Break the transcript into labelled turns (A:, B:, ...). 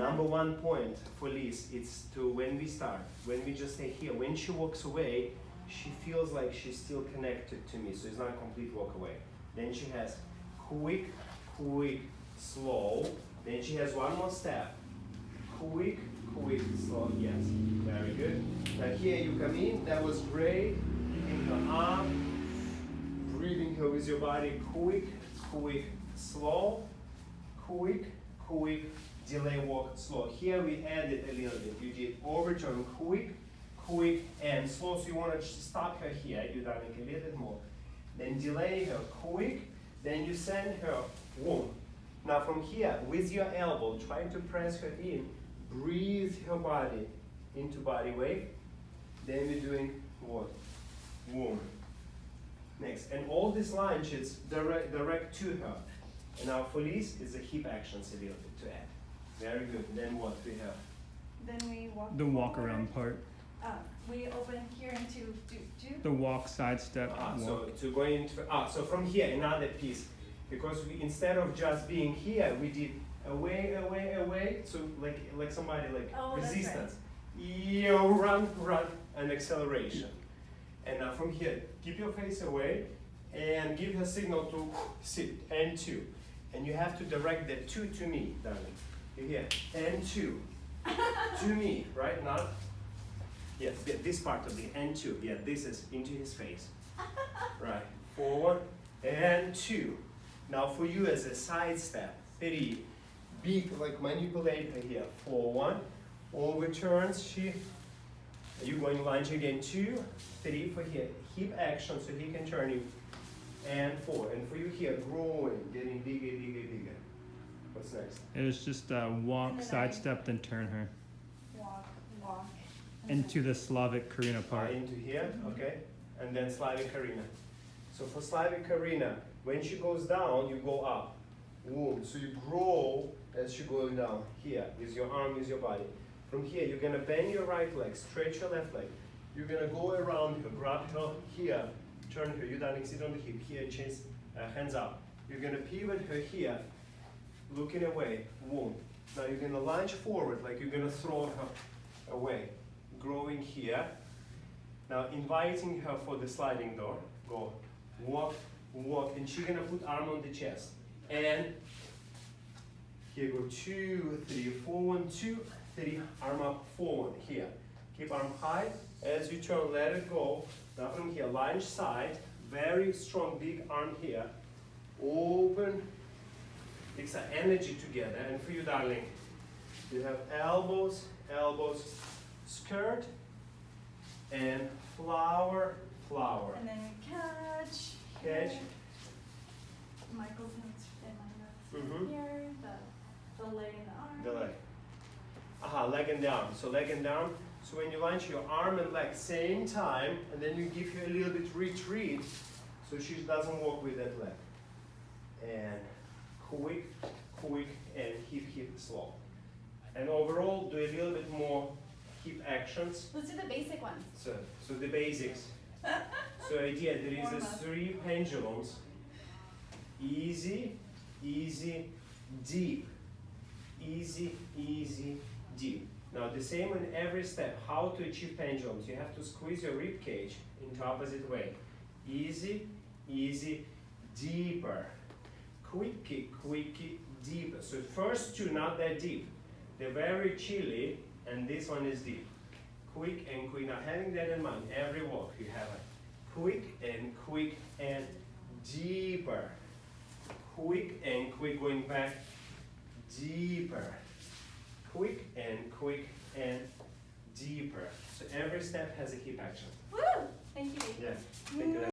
A: Number one point for Liz, it's to when we start, when we just stay here, when she walks away, she feels like she's still connected to me, so it's not a complete walk away. Then she has quick, quick, slow. Then she has one more step. Quick, quick, slow, yes. Very good. Now here you come in, that was great. Keeping her arm, breathing her with your body. Quick, quick, slow. Quick, quick, delay walk, slow. Here we added a little bit. You did overturn, quick, quick, and slow. So you want to stop her here. You done it a little bit more. Then delay her, quick. Then you send her, boom. Now from here, with your elbow, trying to press her in, breathe her body into body weight. Then we're doing what? Boom. Next, and all these lunges direct to her. And now for Liz is the hip actions a little bit to add. Very good. Then what we have?
B: Then we walk.
C: The walk around part.
B: We open here into do.
C: The walk, side step, walk.
A: So to go into so from here another piece, because we instead of just being here, we did away, away, away. So like somebody like resistance. You run, and acceleration. And now from here, keep your face away, and give her signal to sit and two. And you have to direct the two to me, darling. You hear? And two. To me, right? Not. Yes, this part of the and two. Yeah, this is into his face. Right. Forward and two. Now for you as a side step, 3. Big, like manipulate her here. 4, 1. Overturns. You're going lunge again. 2, 3 for here. Hip action so he can turn you. And 4. And for you here, growing, getting bigger, bigger, bigger. What's next?
C: It was just walk, side step, then turn her.
B: Walk.
C: Into the Slavic Karina part.
A: Into here, okay. And then Slavic Karina. So for Slavic Karina, when she goes down, you go up. Boom. So you grow as she goes down. Here, with your arm, with your body. From here, you're gonna bend your right leg, stretch your left leg. You're gonna go around her, grab her here, turn her. You darling, sit on the hip. Here, chest, hands up. You're gonna pivot her here, looking away. Boom. Now you're gonna lunge forward, like you're gonna throw her away. Growing here. Now inviting her for the sliding door. Go. Walk, walk, and she's gonna put arm on the chest. And here go 2, 3, 4, 1, 2, 3, arm up, forward, here. Keep arm high. As you turn, let it go. Now from here, lunge side, very strong, big arm here. Open, mix our energy together. And for you, darling, you have elbows, skirt, and flower.
B: And then we catch. Michael's hands and my hands here. The leg and the arm.
A: The leg. Leg and down. So leg and down. So when you lunge your arm and leg same time, and then you give her a little bit retreat, so she doesn't walk with that leg. And quick, and hip, slow. And overall, do a little bit more hip actions.
B: Let's do the basic ones.
A: So the basics. So idea, there is a 3 pendulums. Easy, deep. Easy, deep. Now the same in every step. How to achieve pendulums? You have to squeeze your rib cage into opposite way. Easy, deeper. Quickie, deeper. So first 2 not that deep. They're very chilly, and this one is deep. Quick and quick. Now having that in mind, every walk you have a quick and deeper. Quick and quick, going back deeper. Quick and deeper. So every step has a hip action.
B: Woo! Thank you.
A: Yeah. Thank you.